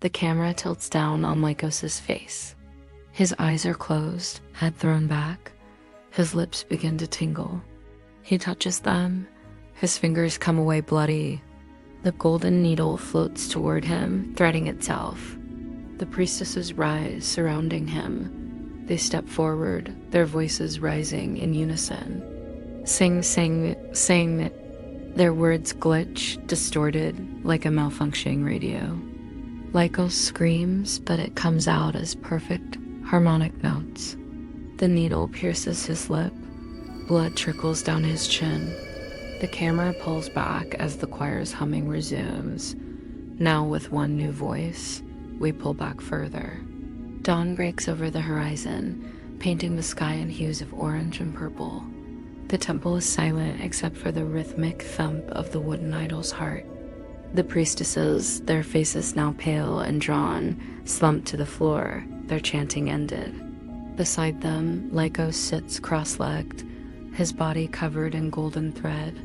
The camera tilts down on Lycos's face. His eyes are closed, head thrown back. His lips begin to tingle. He touches them. His fingers come away bloody. The golden needle floats toward him, threading itself. The priestesses rise, surrounding him. They step forward, their voices rising in unison. Sing, sing, sing. Their words glitch, distorted, like a malfunctioning radio. Lycos screams, but it comes out as perfect, harmonic notes. The needle pierces his lip. Blood trickles down his chin. The camera pulls back as the choir's humming resumes. Now with one new voice, we pull back further. Dawn breaks over the horizon, painting the sky in hues of orange and purple. The temple is silent except for the rhythmic thump of the wooden idol's heart. The priestesses, their faces now pale and drawn, slumped to the floor, their chanting ended. Beside them, Lycos sits cross-legged, his body covered in golden thread,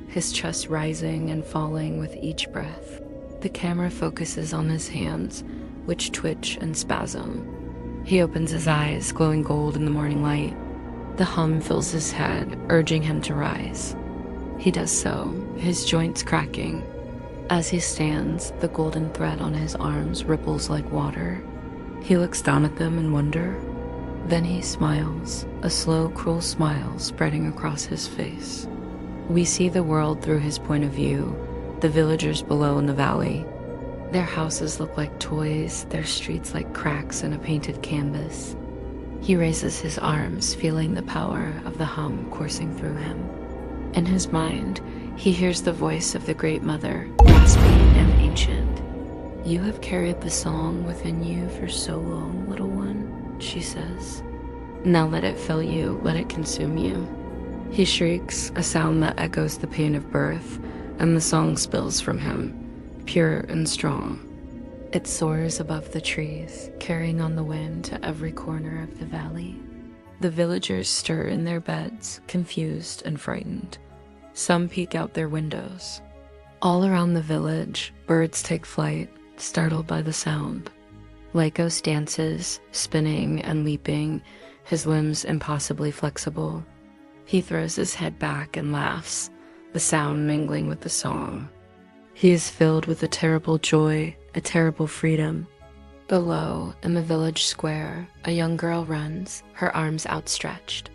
his chest rising and falling with each breath. The camera focuses on his hands, which twitch and spasm. He opens his eyes, glowing gold in the morning light. The hum fills his head, urging him to rise. He does so, his joints cracking. As he stands, the golden thread on his arms ripples like water. He looks down at them in wonder. Then he smiles, a slow, cruel smile spreading across his face. We see the world through his point of view, the villagers below in the valley. Their houses look like toys, their streets like cracks in a painted canvas. He raises his arms, feeling the power of the hum coursing through him. In his mind, he hears the voice of the Great Mother, raspy and ancient. "You have carried the song within you for so long, little one," she says. "Now let it fill you, let it consume you." He shrieks, a sound that echoes the pain of birth, and the song spills from him, pure and strong. It soars above the trees, carrying on the wind to every corner of the valley. The villagers stir in their beds, confused and frightened. Some peek out their windows. All around the village, birds take flight, startled by the sound. Lycos dances, spinning and leaping, his limbs impossibly flexible. He throws his head back and laughs, the sound mingling with the song. He is filled with a terrible joy, a terrible freedom. Below, in the village square, a young girl runs, her arms outstretched.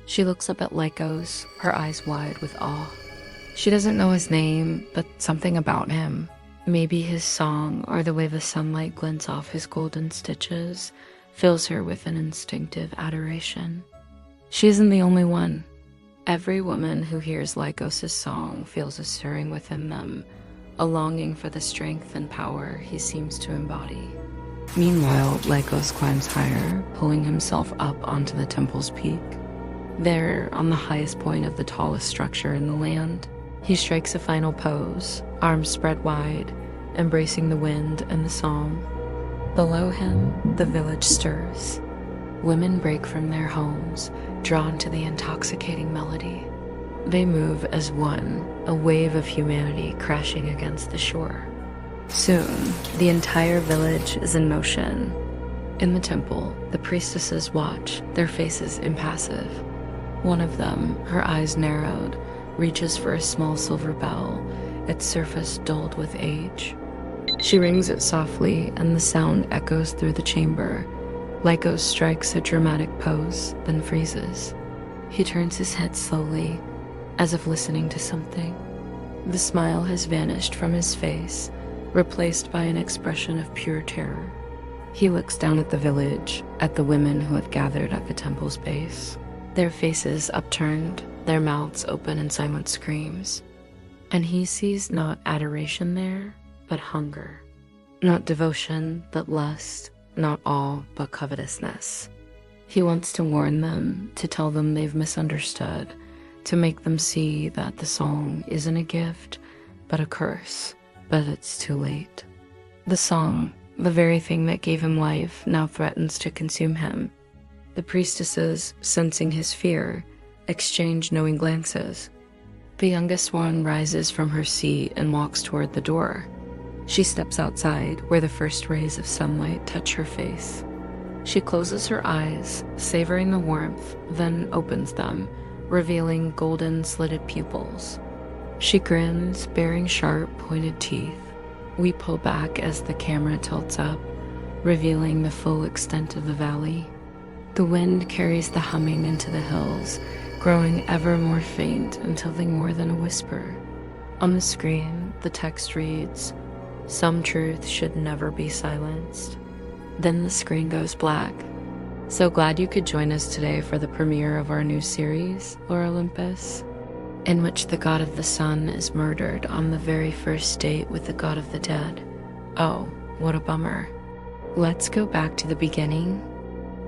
She looks up at Lycos, her eyes wide with awe. She doesn't know his name, but something about him. Maybe his song, or the way the sunlight glints off his golden stitches, fills her with an instinctive adoration. She isn't the only one. Every woman who hears Lycos' song feels a stirring within them, a longing for the strength and power he seems to embody. Meanwhile, Lycos climbs higher, pulling himself up onto the temple's peak. There, on the highest point of the tallest structure in the land, he strikes a final pose, arms spread wide, embracing the wind and the song. Below him, the village stirs. Women break from their homes, drawn to the intoxicating melody. They move as one, a wave of humanity crashing against the shore. Soon, the entire village is in motion. In the temple, the priestesses watch, their faces impassive. One of them, her eyes narrowed, reaches for a small silver bell, its surface dulled with age. She rings it softly, and the sound echoes through the chamber. Lycos strikes a dramatic pose, then freezes. He turns his head slowly, as if listening to something. The smile has vanished from his face, replaced by an expression of pure terror. He looks down at the village, at the women who have gathered at the temple's base, their faces upturned, their mouths open in silent screams. And he sees not adoration there, but hunger. Not devotion, but lust. Not awe, but covetousness. He wants to warn them, to tell them they've misunderstood, to make them see that the song isn't a gift, but a curse. But it's too late. The song, the very thing that gave him life, now threatens to consume him. The priestesses, sensing his fear, exchange knowing glances. The youngest one rises from her seat and walks toward the door. She steps outside where the first rays of sunlight touch her face. She closes her eyes, savoring the warmth, then opens them, revealing golden slitted pupils. She grins, baring sharp, pointed teeth. We pull back as the camera tilts up, revealing the full extent of the valley. The wind carries the humming into the hills, growing ever more faint until they more than a whisper. On the screen, the text reads, "Some truth should never be silenced." Then the screen goes black. So glad you could join us today for the premiere of our new series, Lore Olympus, in which the god of the sun is murdered on the very first date with the god of the dead. Oh, what a bummer. Let's go back to the beginning.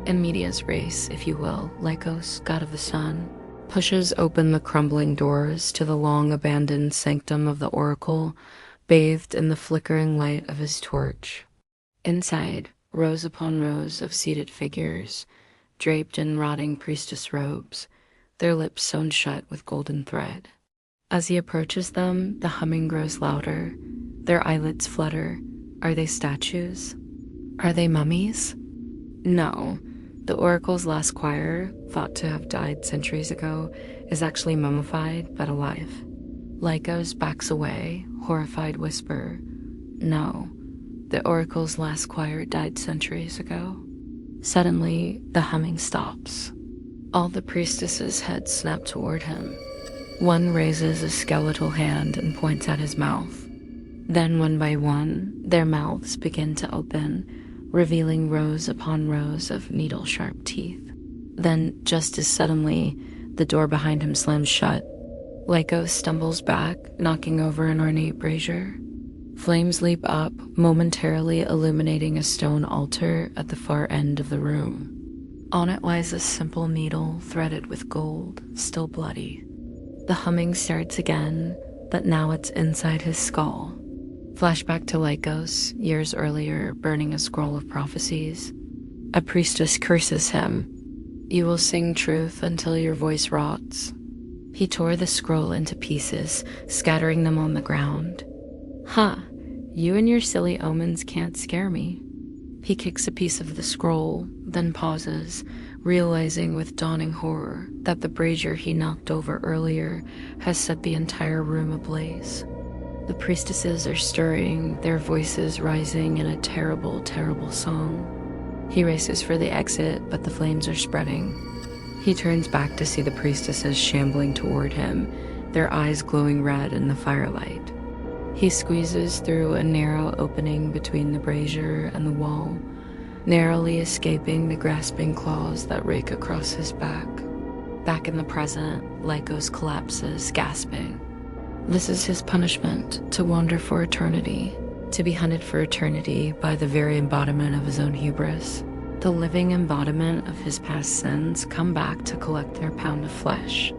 In medias res, if you will, Lycos, god of the sun, pushes open the crumbling doors to the long-abandoned sanctum of the oracle, bathed in the flickering light of his torch. Inside, rows upon rows of seated figures, draped in rotting priestess robes, their lips sewn shut with golden thread. As he approaches them, the humming grows louder. Their eyelids flutter. Are they statues? Are they mummies? No. The oracle's last choir, thought to have died centuries ago, is actually mummified but alive. Lycos backs away, horrified whisper, "No, the oracle's last choir died centuries ago." Suddenly, the humming stops. All the priestesses' heads snap toward him. One raises a skeletal hand and points at his mouth. Then, one by one, their mouths begin to open, revealing rows upon rows of needle-sharp teeth. Then, just as suddenly, the door behind him slams shut. Lycos stumbles back, knocking over an ornate brazier. Flames leap up, momentarily illuminating a stone altar at the far end of the room. On it lies a simple needle threaded with gold, still bloody. The humming starts again, but now it's inside his skull. Flashback to Lycos, years earlier, burning a scroll of prophecies. A priestess curses him. "You will sing truth until your voice rots." He tore the scroll into pieces, scattering them on the ground. "Huh, you and your silly omens can't scare me." He kicks a piece of the scroll, then pauses, realizing with dawning horror that the brazier he knocked over earlier has set the entire room ablaze. The priestesses are stirring, their voices rising in a terrible, terrible song. He races for the exit, but the flames are spreading. He turns back to see the priestesses shambling toward him, their eyes glowing red in the firelight. He squeezes through a narrow opening between the brazier and the wall, narrowly escaping the grasping claws that rake across his back. Back in the present, Lycos collapses, gasping. This is his punishment, to wander for eternity, to be hunted for eternity by the very embodiment of his own hubris. The living embodiment of his past sins come back to collect their pound of flesh.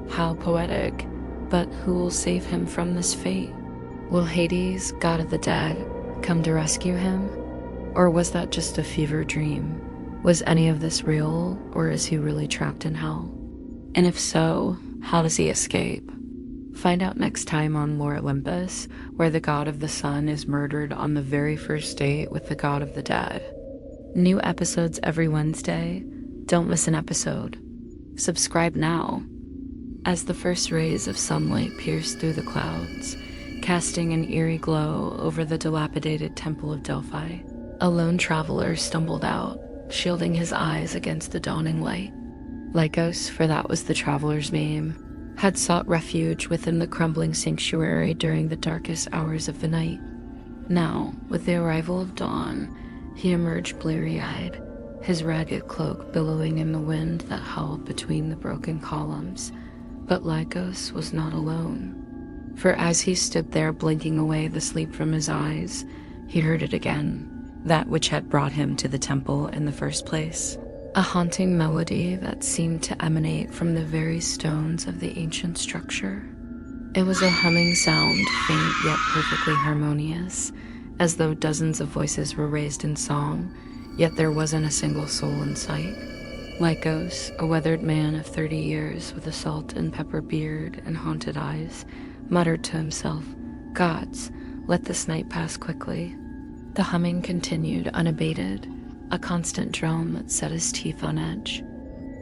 How poetic, but who will save him from this fate? Will Hades, god of the dead, come to rescue him? Or was that just a fever dream? Was any of this real, or is he really trapped in hell? And if so, how does he escape? Find out next time on Lore Olympus, where the god of the sun is murdered on the very first date with the god of the dead. New episodes every Wednesday. Don't miss an episode. Subscribe now. As the first rays of sunlight pierce through the clouds, casting an eerie glow over the dilapidated Temple of Delphi, a lone traveler stumbled out, shielding his eyes against the dawning light. Lycos, for that was the traveler's name, had sought refuge within the crumbling sanctuary during the darkest hours of the night. Now, with the arrival of dawn, he emerged bleary-eyed, his ragged cloak billowing in the wind that howled between the broken columns. But Lycos was not alone, for as he stood there blinking away the sleep from his eyes, he heard it again, that which had brought him to the temple in the first place. A haunting melody that seemed to emanate from the very stones of the ancient structure. It was a humming sound, faint yet perfectly harmonious, as though dozens of voices were raised in song, yet there wasn't a single soul in sight. Lycos, a weathered man of 30 years with a salt and pepper beard and haunted eyes, muttered to himself, "Gods, let this night pass quickly. The humming continued unabated, a constant drone that set his teeth on edge.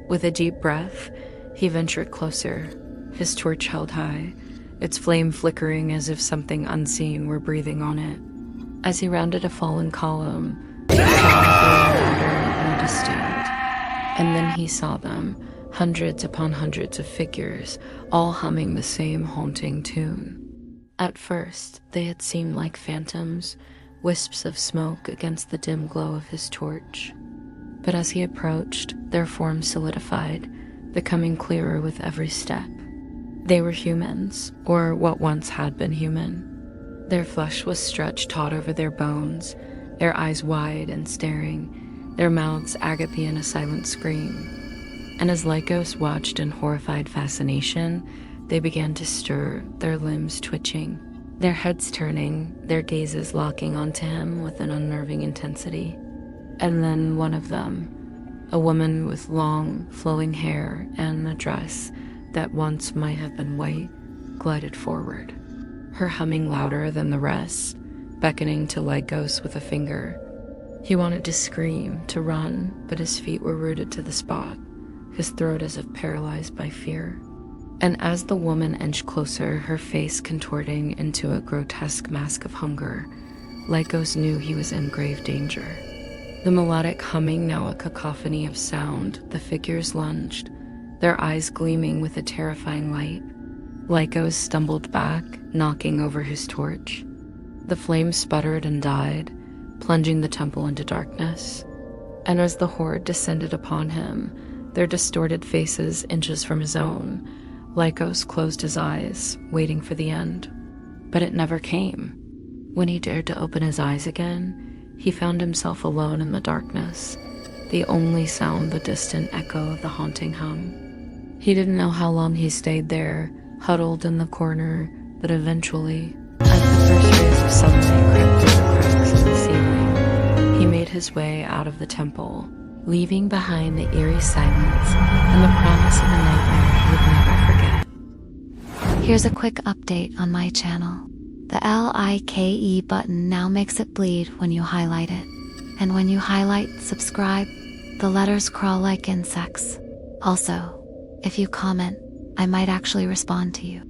With a deep breath, he ventured closer, his torch held high, its flame flickering as if something unseen were breathing on it. As he rounded a fallen column, the sound grew louder and more distinct. And then he saw them, hundreds upon hundreds of figures, all humming the same haunting tune. At first, they had seemed like phantoms, wisps of smoke against the dim glow of his torch. But as he approached, their forms solidified, becoming clearer with every step. They were humans, or what once had been human. Their flesh was stretched taut over their bones, their eyes wide and staring, their mouths agape in a silent scream. And as Lycos watched in horrified fascination, they began to stir, their limbs twitching, their heads turning, their gazes locking onto him with an unnerving intensity. And then one of them, a woman with long, flowing hair and a dress that once might have been white, glided forward, her humming louder than the rest, beckoning to Lycos with a finger. He wanted to scream, to run, but his feet were rooted to the spot, his throat as if paralyzed by fear. And as the woman inched closer, her face contorting into a grotesque mask of hunger, Lycos knew he was in grave danger. The melodic humming now a cacophony of sound, the figures lunged, their eyes gleaming with a terrifying light. Lycos stumbled back, knocking over his torch. The flame sputtered and died, plunging the temple into darkness. And as the horde descended upon him, their distorted faces inches from his own, Lycos closed his eyes, waiting for the end. But it never came. When he dared to open his eyes again, he found himself alone in the darkness, the only sound the distant echo of the haunting hum. He didn't know how long he stayed there, huddled in the corner, but eventually, as the first rays of sunlight crept through the cracks in the ceiling, he made his way out of the temple, leaving behind the eerie silence and the promise of a nightmare he would never forget. Here's a quick update on my channel. The like button now makes it bleed when you highlight it. And when you highlight subscribe, the letters crawl like insects. Also, if you comment, I might actually respond to you.